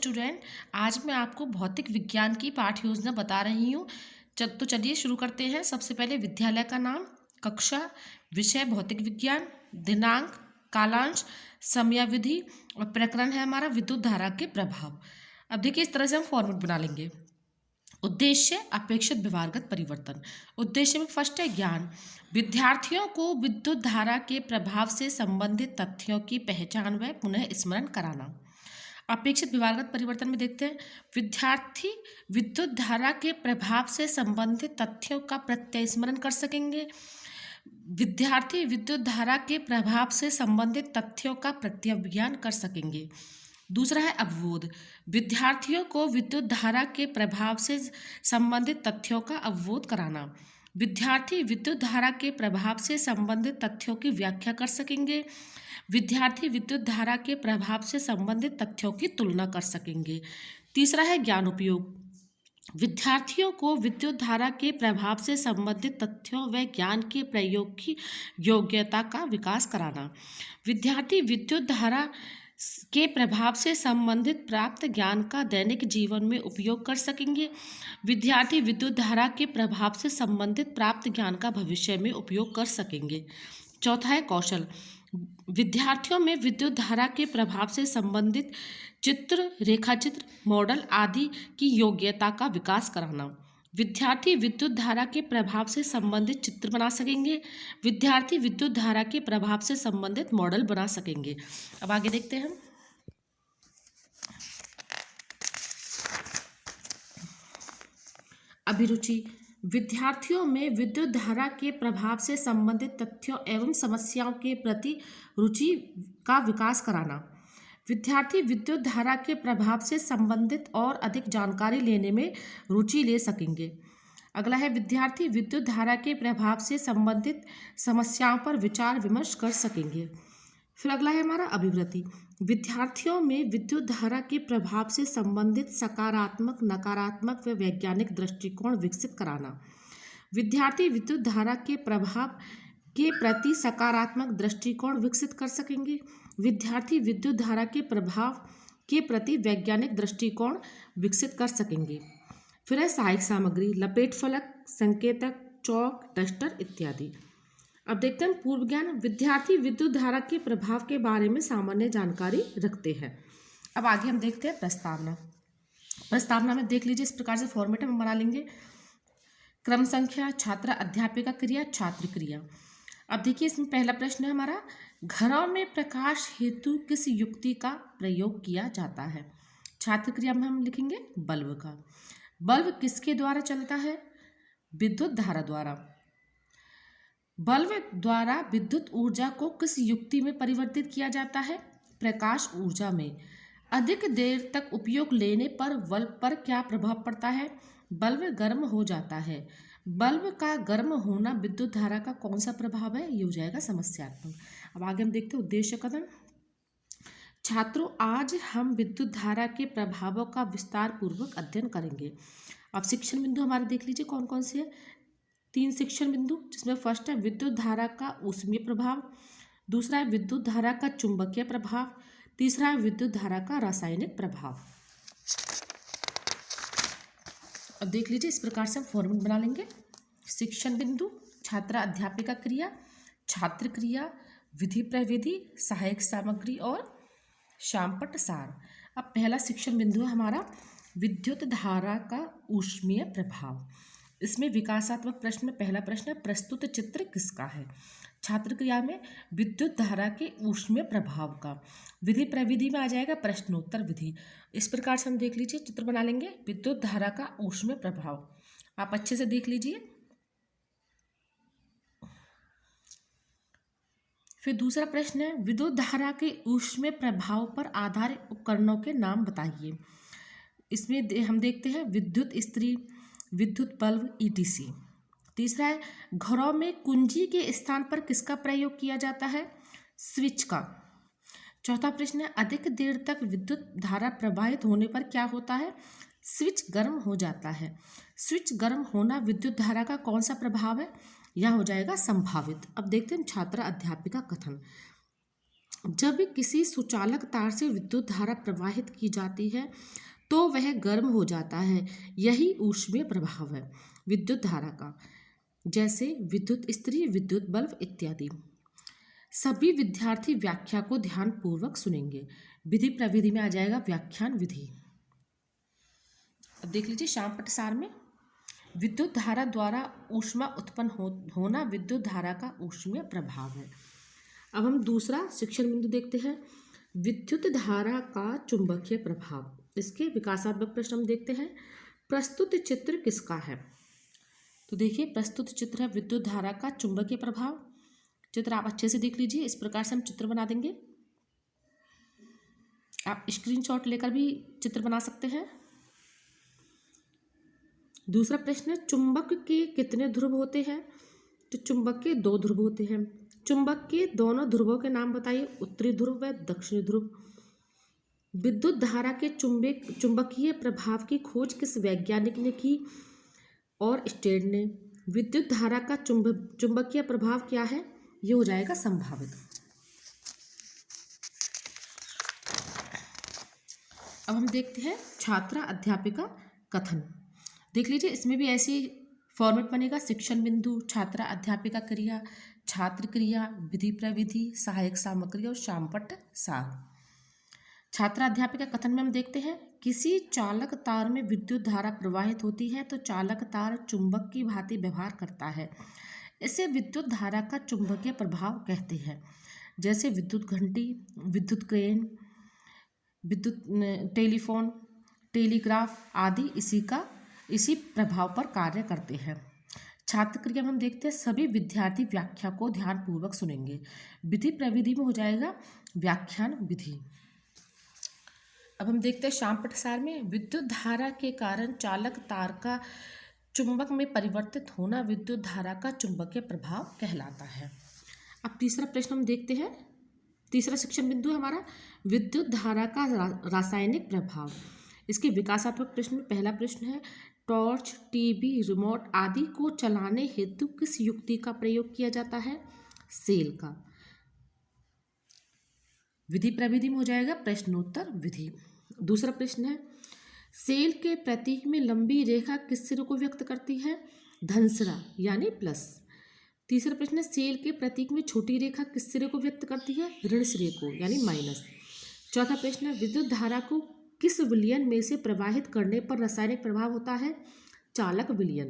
Student, आज मैं आपको भौतिक विज्ञान की पाठ्य योजना बता रही हूँ। तो चलिए शुरू करते हैं। सबसे पहले विद्यालय का नाम, कक्षा, विषय भौतिक विज्ञान, दिनांक, कालांश, समयावधि और प्रकरण है हमारा विद्युत धारा के प्रभाव। अब देखिए इस तरह से हम फॉर्मेट बना लेंगे। उद्देश्य अपेक्षित व्यवहारगत परिवर्तन। उद्देश्य में फर्स्ट है ज्ञान। विद्यार्थियों को विद्युत धारा के प्रभाव से संबंधित तथ्यों की पहचान व पुनः स्मरण कराना। अपेक्षित व्यवहारगत परिवर्तन में देखते हैं, विद्यार्थी विद्युत धारा के प्रभाव से संबंधित तथ्यों का प्रत्यय स्मरण कर सकेंगे। विद्यार्थी विद्युत धारा के प्रभाव से संबंधित तथ्यों का प्रत्यभिज्ञान कर सकेंगे। दूसरा है अवबोध। विद्यार्थियों को विद्युत धारा के प्रभाव से संबंधित तथ्यों का अवबोध कराना। विद्यार्थी विद्युत धारा के प्रभाव से संबंधित तथ्यों की व्याख्या कर सकेंगे। विद्यार्थी विद्युत धारा के प्रभाव से संबंधित तथ्यों की तुलना कर सकेंगे। तीसरा है ज्ञान उपयोग। विद्यार्थियों को विद्युत धारा के प्रभाव से संबंधित तथ्यों व ज्ञान के प्रयोग की योग्यता का विकास कराना। विद्यार्थी विद्युत धारा के प्रभाव से संबंधित प्राप्त ज्ञान का दैनिक जीवन में उपयोग कर सकेंगे। विद्यार्थी विद्युत धारा के प्रभाव से संबंधित प्राप्त ज्ञान का भविष्य में उपयोग कर सकेंगे। चौथा है कौशल। विद्यार्थियों में विद्युत धारा के प्रभाव से संबंधित चित्र, रेखाचित्र, मॉडल आदि की योग्यता का विकास कराना। विद्यार्थी विद्युत धारा के प्रभाव से संबंधित चित्र बना सकेंगे। विद्यार्थी विद्युत धारा के प्रभाव से संबंधित मॉडल बना सकेंगे। अब आगे देखते हैं। अभिरुचि। विद्यार्थियों में विद्युत धारा के प्रभाव से संबंधित तथ्यों एवं समस्याओं के प्रति रुचि का विकास कराना। विद्यार्थी विद्युत धारा के प्रभाव से संबंधित और अधिक जानकारी लेने में रुचि ले सकेंगे। अगला है विद्यार्थी विद्युत धारा के प्रभाव से संबंधित समस्याओं पर विचार विमर्श कर सकेंगे। फिर अगला है हमारा अभिवृत्ति। विद्यार्थियों में विद्युत धारा के प्रभाव से संबंधित सकारात्मक, नकारात्मक व वैज्ञानिक दृष्टिकोण विकसित कराना। विद्यार्थी विद्युत धारा के प्रभाव के प्रति सकारात्मक दृष्टिकोण विकसित कर सकेंगे। विद्यार्थी विद्युत धारा के प्रभाव के प्रति वैज्ञानिक दृष्टिकोण विकसित कर सकेंगे। फिर है सहायक सामग्री, लपेट फलक, संकेतक, चौक, डस्टर इत्यादि। अब देखते हैं पूर्व ज्ञान। विद्यार्थी विद्युत धारा के प्रभाव के बारे में सामान्य जानकारी रखते हैं। अब आगे हम देखते हैं प्रस्तावना। प्रस्तावना में देख लीजिए इस प्रकार से फॉर्मेट हम बना लेंगे। क्रम संख्या, छात्र अध्यापिका क्रिया, छात्र क्रिया। अब देखिए इसमें पहला प्रश्न है हमारा, घरों में प्रकाश हेतु किस युक्ति का प्रयोग किया जाता है। छात्र क्रिया में हम लिखेंगे बल्ब का। बल्ब किसके द्वारा चलता है? विद्युत धारा द्वारा। बल्ब द्वारा विद्युत ऊर्जा को किस युक्ति में परिवर्तित किया जाता है? प्रकाश ऊर्जा में। अधिक देर तक उपयोग लेने पर बल्ब पर क्या प्रभाव पड़ता है? बल्ब गर्म हो जाता है। बल्ब का गर्म होना विद्युत धारा का कौन सा प्रभाव है? ये हो जाएगा समस्यात्मक। अब आगे हम देखते हैं उद्देश्य कथन। छात्रों, आज हम विद्युत धारा के प्रभावों का विस्तार पूर्वक अध्ययन करेंगे। अब शिक्षण बिंदु हमारे देख लीजिए कौन कौन से है। 3 शिक्षण बिंदु, जिसमें फर्स्ट है विद्युत धारा का ऊष्मीय प्रभाव, दूसरा है विद्युत धारा का चुंबकीय प्रभाव, तीसरा है विद्युत धारा का रासायनिक प्रभाव। अब देख लीजिए इस प्रकार से हम फॉर्मेट बना लेंगे। शिक्षण बिंदु, छात्र अध्यापिका क्रिया, छात्र क्रिया, विधि प्रविधि, सहायक सामग्री और शामपट्ट सार। अब पहला शिक्षण बिंदु है हमारा विद्युत धारा का ऊष्मीय प्रभाव। इसमें विकासात्मक प्रश्न में पहला प्रश्न है, प्रस्तुत चित्र किसका है? छात्र क्रिया में विद्युत धारा के ऊष्मीय प्रभाव का। विधि प्रविधि में आ जाएगा प्रश्नोत्तर विधि। इस प्रकार से हम देख लीजिए चित्र बना लेंगे विद्युत धारा का ऊष्मीय प्रभाव। आप अच्छे से देख लीजिए। फिर दूसरा प्रश्न है, विद्युत धारा के ऊष्मीय प्रभाव पर आधारित उपकरणों के नाम बताइए। इसमें हम देखते हैं विद्युत इस्त्री, विद्युत बल्ब, ETC। तीसरा है, घरों में कुंजी के स्थान पर किसका प्रयोग किया जाता है? स्विच का। चौथा प्रश्न है, अधिक देर तक विद्युत धारा प्रवाहित होने पर क्या होता है? स्विच गर्म हो जाता है। स्विच गर्म होना विद्युत धारा का कौन सा प्रभाव है? यह हो जाएगा संभावित। अब देखते हैं छात्र अध्यापिका कथन। जब किसी सुचालक तार से विद्युत धारा प्रवाहित की जाती है तो वह गर्म हो जाता है। यही ऊष्मीय प्रभाव है विद्युत धारा का, जैसे विद्युत इस्त्री, विद्युत बल्ब इत्यादि। सभी विद्यार्थी व्याख्या को ध्यान पूर्वक सुनेंगे। विधि प्रविधि में आ जाएगा व्याख्यान विधि। अब देख लीजिए शाम पटसार में, विद्युत धारा द्वारा ऊष्मा उत्पन्न होना विद्युत धारा का ऊष्मीय प्रभाव है। अब हम दूसरा शिक्षण बिंदु देखते हैं, विद्युत धारा का चुंबकीय प्रभाव। इसके विकासात्मक प्रश्न हम देखते हैं। प्रस्तुत चित्र किसका है? तो देखिए प्रस्तुत चित्र है विद्युत धारा का चुंबकीय प्रभाव। चित्र आप अच्छे से देख लीजिए, इस प्रकार से हम चित्र बना देंगे। आप स्क्रीनशॉट लेकर भी चित्र बना सकते हैं। दूसरा प्रश्न है, चुंबक के कितने ध्रुव होते हैं? तो चुंबक के 2 ध्रुव होते हैं। चुंबक के दोनों ध्रुवों के नाम बताइए, उत्तरी ध्रुव व दक्षिणी ध्रुव। विद्युत धारा के चुंबकीय प्रभाव की खोज किस वैज्ञानिक ने की और स्टेड ने? विद्युत धारा का चुंबकीय प्रभाव क्या है? ये हो जाएगा संभावित। अब हम देखते हैं छात्रा अध्यापिका कथन। देख लीजिए इसमें भी ऐसी फॉर्मेट बनेगा, शिक्षण बिंदु, छात्रा अध्यापिका क्रिया, छात्र क्रिया, विधि प्रविधि, सहायक सामग्री और शामपट्ट सार। छात्रा अध्यापिका कथन में हम देखते हैं, किसी चालक तार में विद्युत धारा प्रवाहित होती है तो चालक तार चुंबक की भांति व्यवहार करता है। इसे विद्युत धारा का चुंबकीय प्रभाव कहते हैं। जैसे विद्युत घंटी, विद्युत क्रेन, विद्युत टेलीफोन, टेलीग्राफ आदि इसी प्रभाव पर कार्य करते हैं। छात्र क्रिया में हम देखते हैं, सभी विद्यार्थी व्याख्या को ध्यानपूर्वक सुनेंगे। विधि प्रविधि में हो जाएगा व्याख्यान विधि। अब हम देखते हैं शाम पटसार में, विद्युत धारा के कारण चालक तार का चुंबक में परिवर्तित होना विद्युत धारा का चुंबकीय प्रभाव कहलाता है। अब तीसरा प्रश्न हम देखते हैं, तीसरा शिक्षण बिंदु है हमारा, विद्युत धारा का रासायनिक प्रभाव। इसके विकासात्मक प्रश्न में पहला प्रश्न है, टॉर्च, टीवी, रिमोट आदि को चलाने हेतु किस युक्ति का प्रयोग किया जाता है? सेल का। विधि प्रविधि में हो जाएगा प्रश्नोत्तर विधि। दूसरा प्रश्न है, सेल के प्रतीक में लंबी रेखा किस सिरे को व्यक्त करती है? धनसिरा यानी प्लस। तीसरा प्रश्न है, सेल के प्रतीक में छोटी रेखा किस सिरे को व्यक्त करती है? ऋण सिरे को यानी माइनस। चौथा प्रश्न है, विद्युत धारा को किस विलयन में से प्रवाहित करने पर रासायनिक प्रभाव होता है? चालक विलयन।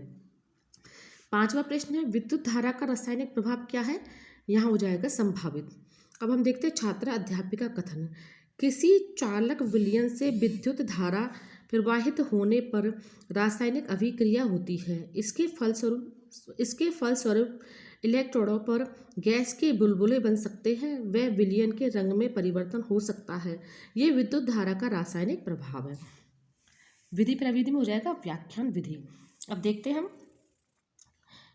पांचवा प्रश्न है, विद्युत धारा का रासायनिक प्रभाव क्या है? यहाँ हो जाएगा संभावित। अब हम देखते हैं छात्रा अध्यापिका कथन। किसी चालक विलयन से विद्युत धारा प्रवाहित होने पर रासायनिक अभिक्रिया होती है। इसके फलस्वरूप इलेक्ट्रोडों पर गैस के बुलबुले बन सकते हैं व विलयन के रंग में परिवर्तन हो सकता है। ये विद्युत धारा का रासायनिक प्रभाव है। विधि प्रविधि में हो जाएगा व्याख्यान विधि। अब देखते हैं हम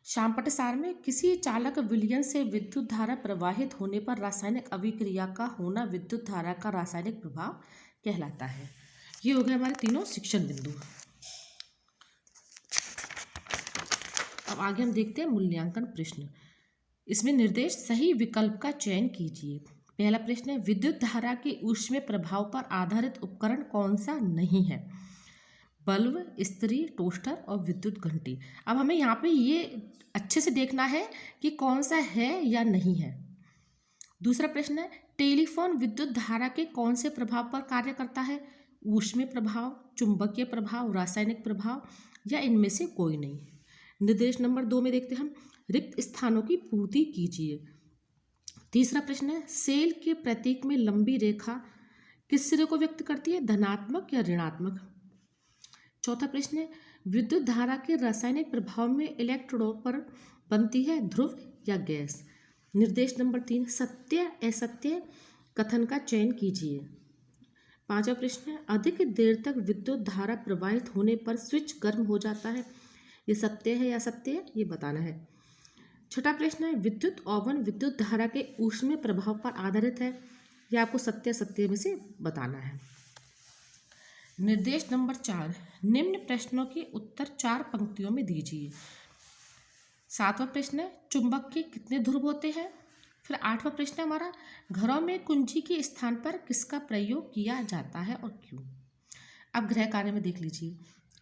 शाम पटसार में, किसी चालक विलयन से विद्युत धारा प्रवाहित होने पर रासायनिक अभिक्रिया का होना विद्युत धारा का रासायनिक प्रभाव कहलाता है। ये हो गए हमारे तीनों शिक्षण बिंदु। अब आगे हम देखते हैं मूल्यांकन प्रश्न। इसमें निर्देश सही विकल्प का चयन कीजिए। पहला प्रश्न है, विद्युत धारा के ऊष्मीय प्रभाव पर आधारित उपकरण कौन सा नहीं है? बल्ब, इस्त्री, टोस्टर और विद्युत घंटी। अब हमें यहाँ पे ये अच्छे से देखना है कि कौन सा है या नहीं है। दूसरा प्रश्न है, टेलीफोन विद्युत धारा के कौन से प्रभाव पर कार्य करता है? ऊष्मीय प्रभाव, चुंबकीय प्रभाव, रासायनिक प्रभाव या इनमें से कोई नहीं। निर्देश नंबर 2 में देखते हैं हम, रिक्त स्थानों की पूर्ति कीजिए। तीसरा प्रश्न है, सेल के प्रतीक में लंबी रेखा किस सिरे को व्यक्त करती है? धनात्मक या ऋणात्मक। चौथा प्रश्न है, विद्युत धारा के रासायनिक प्रभाव में इलेक्ट्रोडों पर बनती है ध्रुव या गैस। निर्देश नंबर 3, सत्य असत्य कथन का चयन कीजिए। पांचवा प्रश्न है, अधिक देर तक विद्युत धारा प्रवाहित होने पर स्विच गर्म हो जाता है। ये सत्य है या असत्य है, ये बताना है। छठा प्रश्न है, विद्युत ओवन विद्युत धारा के ऊष्मीय प्रभाव पर आधारित है। ये आपको सत्य असत्य में से बताना है। निर्देश नंबर 4, निम्न प्रश्नों के उत्तर 4 पंक्तियों में दीजिए। सातवां प्रश्न है, चुंबक के कितने ध्रुव होते हैं? फिर 8वां प्रश्न है हमारा, घरों में कुंजी के स्थान पर किसका प्रयोग किया जाता है और क्यों। अब गृह कार्य में देख लीजिए,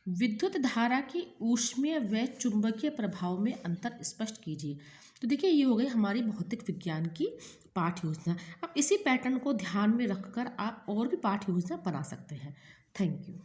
विद्युत धारा की ऊष्मीय व चुंबकीय प्रभाव में अंतर स्पष्ट कीजिए। तो देखिए ये हो गई हमारी भौतिक विज्ञान की पाठ योजना। अब इसी पैटर्न को ध्यान में रखकर आप और भी पाठ योजना बना सकते हैं। Thank you.